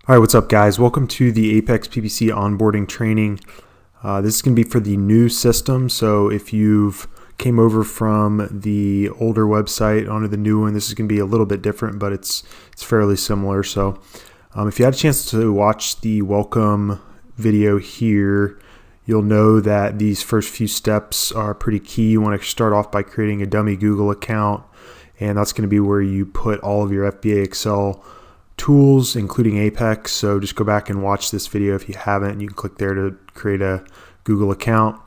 All right, what's up, guys? Welcome to the Apex PPC onboarding training. This is going to be for the new system. So if you've came over from the older website onto the new one, this is going to be a little bit different, but it's fairly similar. So if you had a chance to watch the welcome video here, you'll know that these first few steps are pretty key. You want to start off by creating a dummy Google account, and that's going to be where you put all of your FBAExcel tools, including Apex. So just go back and watch this video if you haven't. You can click there to create a Google account.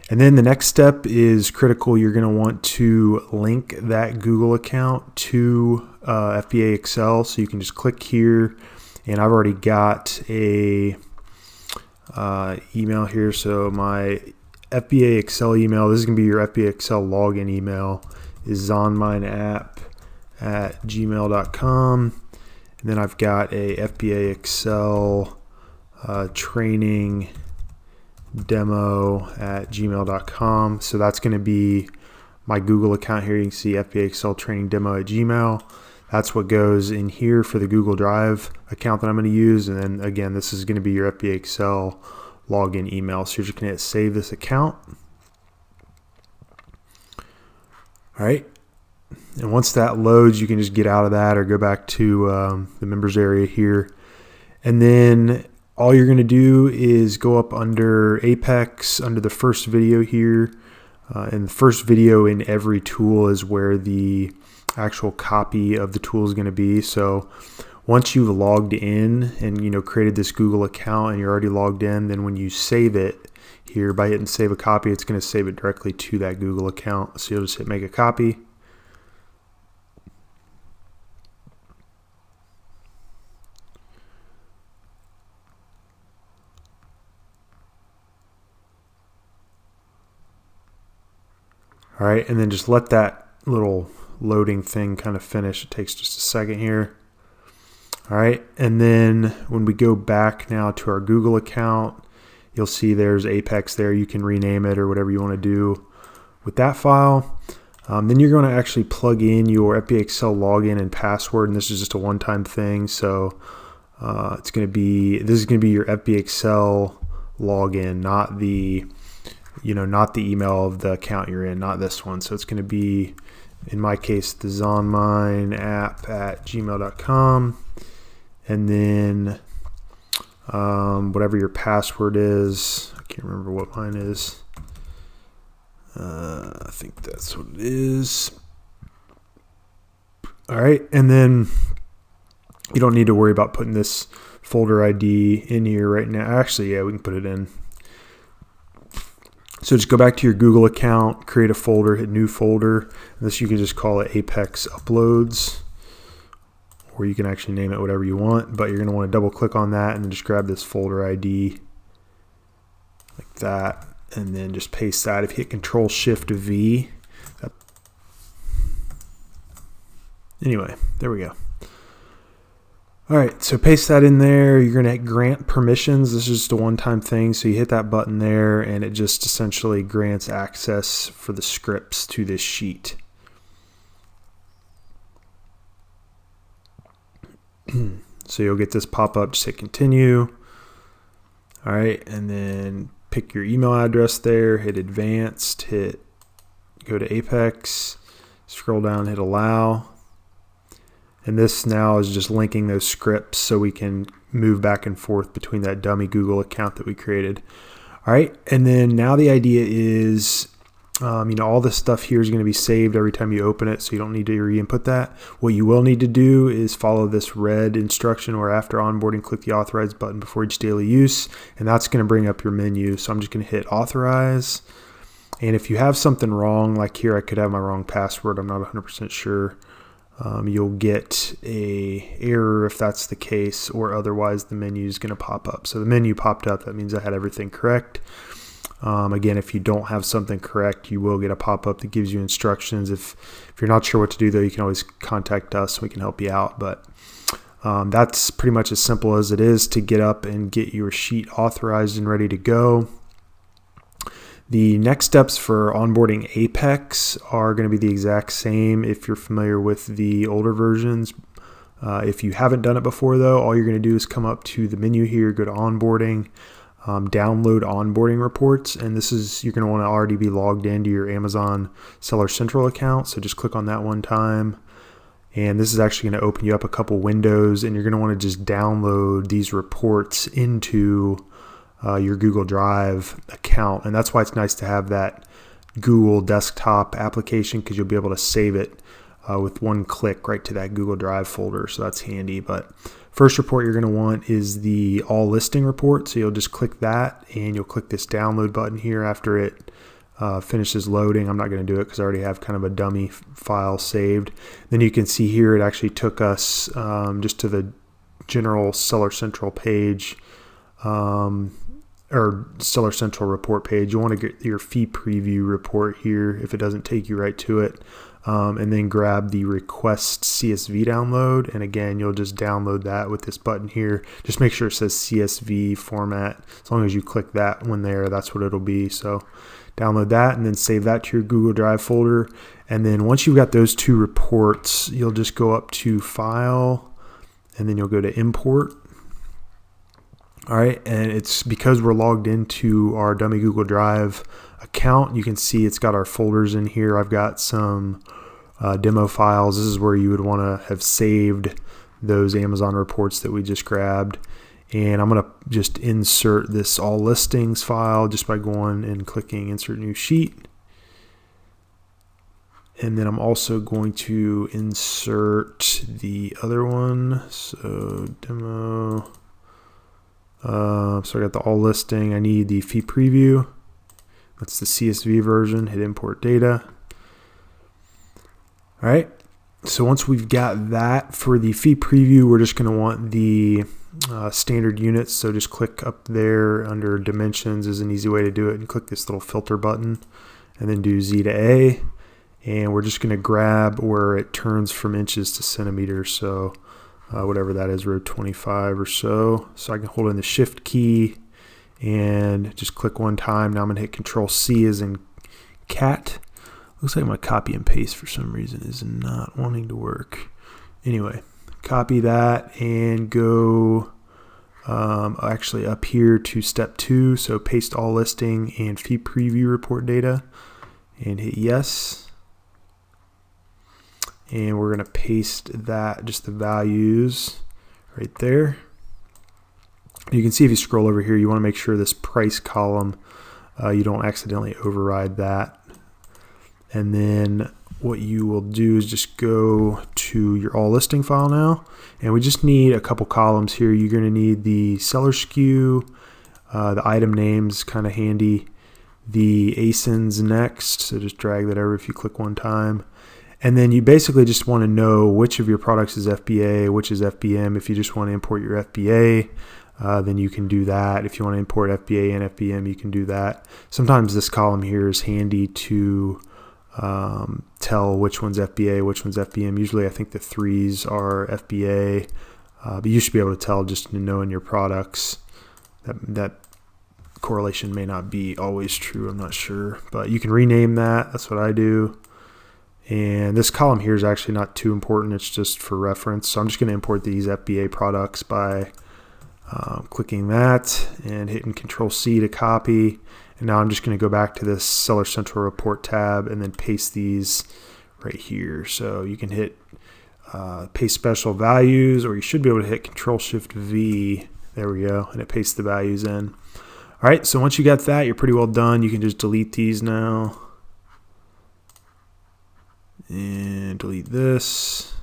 And then the next step is critical. You're going to want to link that Google account to FBAExcel. So you can just click here, and I've already got a email here. So my FBAExcel email, this is going to be your FBAExcel login email, is zonmineapp@gmail.com. And then I've got a FBAExcel training demo@gmail.com. So that's going to be my Google account here. You can see FBAExcel training demo@gmail. That's what goes in here for the Google Drive account that I'm going to use. And then again, this is going to be your FBAExcel login email. So you're just going to hit save this account. All right. And once that loads, you can just get out of that or go back to the members area here. And then all you're going to do is go up under Apex, under the first video here. And the first video in every tool is where the actual copy of the tool is going to be. So once you've logged in and created this Google account and you're already logged in, then when you save it here by hitting save a copy, it's going to save it directly to that Google account. So you'll just hit make a copy. All right, and then just let that little loading thing kind of finish. It takes just a second here. All right, and then when we go back now to our Google account, you'll see there's Apex there. You can rename it or whatever you want to do with that file. Then you're going to actually plug in your FBAExcel login and password, and this is just a one-time thing. So this is going to be your FBAExcel login, not the email of the account you're in, not this one. So it's going to be, in my case, the zonmineapp@gmail.com, and then whatever your password is. I can't remember what mine is. I think that's what it is. All right, and then you don't need to worry about putting this folder ID in here right now. Actually, yeah, we can put it in. So just go back to your Google account, create a folder, hit new folder. And this, you can just call it Apex Uploads, or you can actually name it whatever you want, but you're going to want to double click on that and then just grab this folder ID like that, and then just paste that. If you hit Control-Shift-V, anyway, there we go. All right, so paste that in there. You're going to grant permissions. This is just a one-time thing. So you hit that button there, and it just essentially grants access for the scripts to this sheet. So you'll get this pop up. Just hit continue. All right, and then pick your email address there. Hit advanced. Go to Apex. Scroll down. Hit allow. And this now is just linking those scripts so we can move back and forth between that dummy Google account that we created. All right, and then now the idea is, all this stuff here is going to be saved every time you open it, so you don't need to re-input that. What you will need to do is follow this red instruction where after onboarding, click the authorize button before each daily use, and that's going to bring up your menu. So I'm just going to hit authorize. And if you have something wrong, like here, I could have my wrong password. I'm not 100% sure. You'll get a error if that's the case, or otherwise the menu is going to pop up. So the menu popped up. That means I had everything correct. Again, if you don't have something correct, you will get a pop-up that gives you instructions. If you're not sure what to do, though, you can always contact us. We can help you out. But that's pretty much as simple as it is to get up and get your sheet authorized and ready to go. The next steps for onboarding Apex are going to be the exact same if you're familiar with the older versions. If you haven't done it before though, all you're going to do is come up to the menu here, go to onboarding, download onboarding reports, and this is, you're going to want to already be logged into your Amazon Seller Central account, so just click on that one time. And this is actually going to open you up a couple windows, and you're going to want to just download these reports into your Google Drive account. And that's why it's nice to have that Google desktop application, because you'll be able to save it with one click right to that Google Drive folder. So that's handy. But first report you're going to want is the all listing report. So you'll just click that, and you'll click this download button here after it finishes loading. I'm not going to do it because I already have kind of a dummy file saved. Then you can see here it actually took us just to the general Seller Central page, or Seller Central report page. You want to get your fee preview report here if it doesn't take you right to it, and then grab the request CSV download, and again you'll just download that with this button here. Just make sure it says CSV format. As long as you click that one there, that's what it'll be. So download that and then save that to your Google Drive folder. And then once you've got those two reports, you'll just go up to File, and then you'll go to Import. All right, and it's because we're logged into our dummy Google Drive account, you can see it's got our folders in here. I've got some demo files. This is where you would want to have saved those Amazon reports that we just grabbed. And I'm going to just insert this all listings file just by going and clicking insert new sheet. And then I'm also going to insert the other one. So demo. So I got the all listing. I need the fee preview. That's the CSV version. Hit import data. All right. So once we've got that for the fee preview, we're just going to want the standard units. So just click up there under dimensions is an easy way to do it, and click this little filter button, and then do Z to A. And we're just going to grab where it turns from inches to centimeters. So whatever that is, row 25 or so. So I can hold in the shift key and just click one time. Now I'm going to hit Control C as in cat. Looks like my copy and paste for some reason is not wanting to work. Anyway, copy that and go actually up here to step 2. So paste all listing and fee preview report data and hit yes. And we're going to paste that, just the values right there. You can see if you scroll over here, you want to make sure this price column, you don't accidentally override that. And then what you will do is just go to your all listing file now. And we just need a couple columns here. You're going to need the seller SKU, the item names, kind of handy, the ASINs next. So just drag that over if you click one time. And then you basically just want to know which of your products is FBA, which is FBM. If you just want to import your FBA, then you can do that. If you want to import FBA and FBM, you can do that. Sometimes this column here is handy to tell which one's FBA, which one's FBM. Usually I think the 3s are FBA, but you should be able to tell just in knowing your products. That correlation may not be always true, I'm not sure. But you can rename that, that's what I do. And this column here is actually not too important, it's just for reference. So I'm just going to import these FBA products by clicking that and hitting Control C to copy. And now I'm just going to go back to this Seller Central Report tab and then paste these right here. So you can hit paste special values, or you should be able to hit Control Shift V. There we go, and it pastes the values in. All right, so once you got that, you're pretty well done. You can just delete these now. And delete this.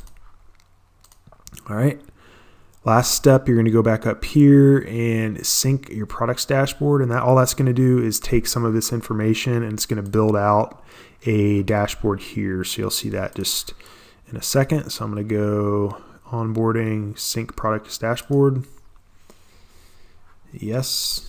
All right. Last step, you're going to go back up here and sync your products dashboard, and all that's going to do is take some of this information and it's going to build out a dashboard here. So you'll see that just in a second. So I'm going to go onboarding, sync products dashboard. Yes.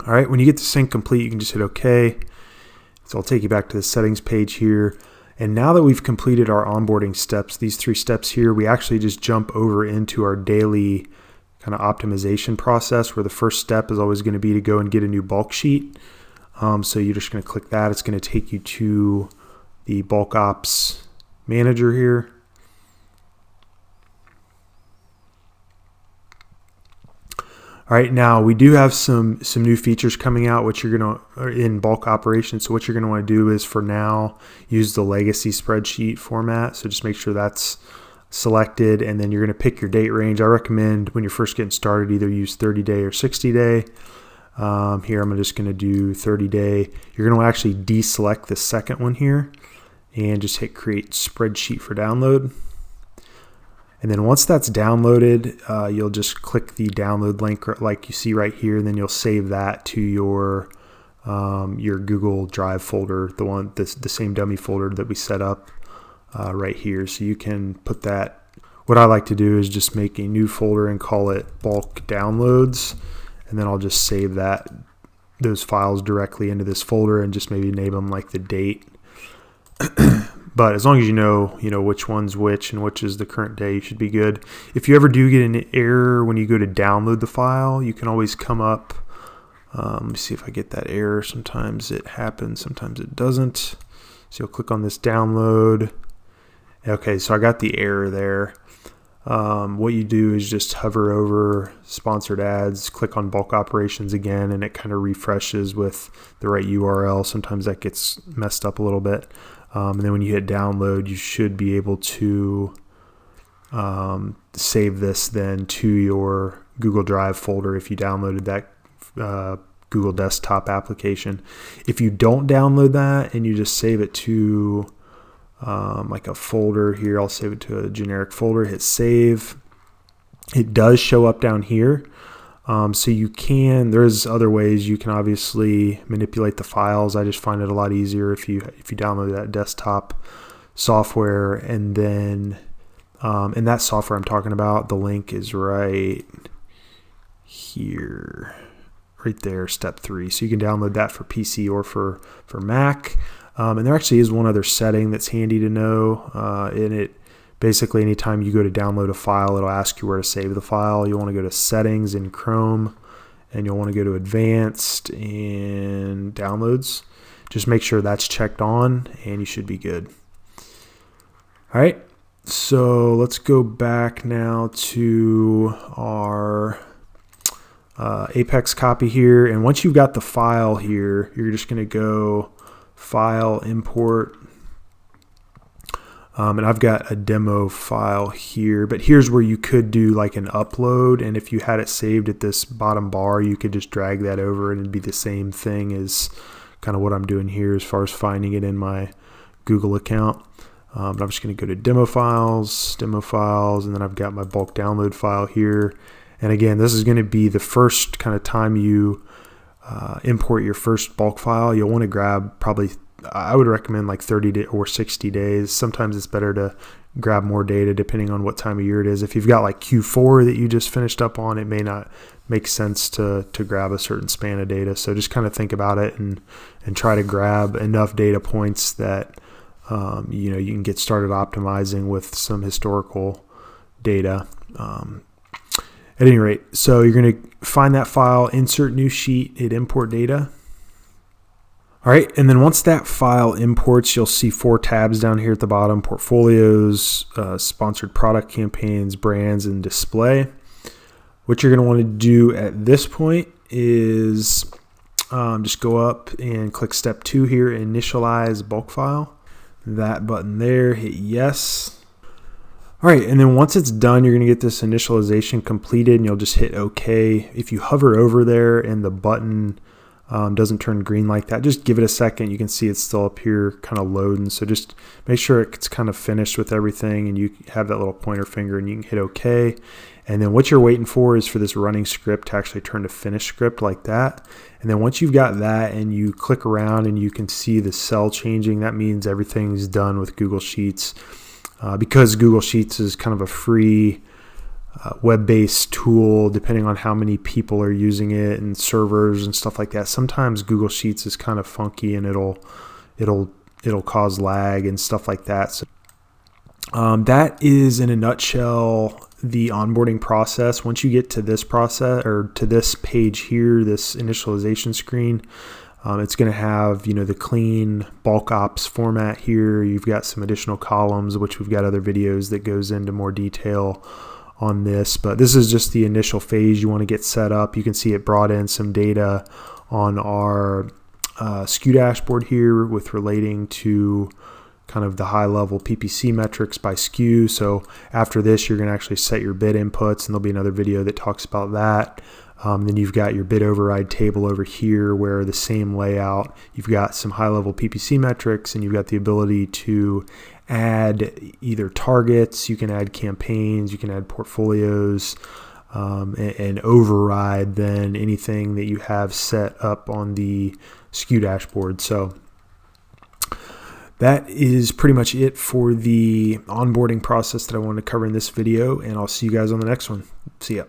All right, when you get the sync complete, you can just hit OK. So I'll take you back to the settings page here. And now that we've completed our onboarding steps, these 3 steps here, we actually just jump over into our daily kind of optimization process, where the first step is always going to be to go and get a new bulk sheet. So you're just going to click that. It's going to take you to the bulk ops manager here. All right, now we do have some new features coming out, which you're going to in bulk operations. So what you're going to want to do is, for now, use the legacy spreadsheet format. So just make sure that's selected, and then you're going to pick your date range. I recommend when you're first getting started, either use 30-day or 60-day. Here I'm just going to do 30-day. You're going to actually deselect the second one here and just hit create spreadsheet for download. And then once that's downloaded, you'll just click the download link like you see right here, and then you'll save that to your Google Drive folder, the same dummy folder that we set up right here. So you can put that. What I like to do is just make a new folder and call it bulk downloads, and then I'll just save those files directly into this folder and just maybe name them like the date. But as long as you know which one's which and which is the current day, you should be good. If you ever do get an error when you go to download the file, you can always come up. Let me see if I get that error. Sometimes it happens, sometimes it doesn't. So you'll click on this download. Okay, so I got the error there. What you do is just hover over sponsored ads, click on bulk operations again, and it kind of refreshes with the right URL. Sometimes that gets messed up a little bit. And then when you hit download, you should be able to save this then to your Google Drive folder if you downloaded that Google Desktop application. If you don't download that and you just save it to like a folder here, I'll save it to a generic folder, hit save. It does show up down here. So there's other ways you can obviously manipulate the files. I just find it a lot easier if you download that desktop software, and then in that software I'm talking about, the link is right here, right there, step 3. So you can download that for PC or for Mac. And there actually is one other setting that's handy to know. And it basically, anytime you go to download a file, it'll ask you where to save the file. You'll want to go to settings in Chrome, and you'll want to go to advanced and downloads. Just make sure that's checked on, and you should be good. All right, so let's go back now to our Apex copy here. And once you've got the file here, you're just going to go File, Import. And I've got a demo file here, but here's where you could do like an upload, and if you had it saved at this bottom bar, you could just drag that over and it'd be the same thing as kind of what I'm doing here as far as finding it in my Google account. But I'm just going to go to demo files, and then I've got my bulk download file here. And again, this is going to be the first kind of time you import your first bulk file. You'll want to grab probably, I would recommend like 30 or 60 days. Sometimes it's better to grab more data depending on what time of year it is. If you've got like Q4 that you just finished up on, it may not make sense to grab a certain span of data. So just kind of think about it and try to grab enough data points that you can get started optimizing with some historical data. At any rate, so you're going to find that file, insert new sheet, hit import data. All right, and then once that file imports, you'll see 4 tabs down here at the bottom: portfolios, sponsored product campaigns, brands, and display. What you're going to want to do at this point is just go up and click step 2 here, initialize bulk file. That button there, hit yes. All right, and then once it's done, you're going to get this initialization completed, and you'll just hit OK. If you hover over there and the button doesn't turn green like that, just give it a second. You can see it's still up here kind of loading, so just make sure it's kind of finished with everything, and you have that little pointer finger, and you can hit OK. And then what you're waiting for is for this running script to actually turn to finished script like that. And then once you've got that and you click around and you can see the cell changing, that means everything's done with Google Sheets. Because Google Sheets is kind of a free web-based tool, depending on how many people are using it and servers and stuff like that. Sometimes Google Sheets is kind of funky, and it'll it'll cause lag and stuff like that. So that is in a nutshell the onboarding process. Once you get to this process, or to this page here, this initialization screen, it's going to have, the clean bulk ops format here. You've got some additional columns, which we've got other videos that goes into more detail on this, but this is just the initial phase you want to get set up. You can see it brought in some data on our SKU dashboard here with relating to kind of the high level PPC metrics by SKU. So after this, you're going to actually set your bid inputs, and there'll be another video that talks about that. Then you've got your bid override table over here, where the same layout, you've got some high level PPC metrics, and you've got the ability to add either targets, you can add campaigns, you can add portfolios, and override then anything that you have set up on the SKU dashboard. So that is pretty much it for the onboarding process that I wanted to cover in this video, and I'll see you guys on the next one. See ya.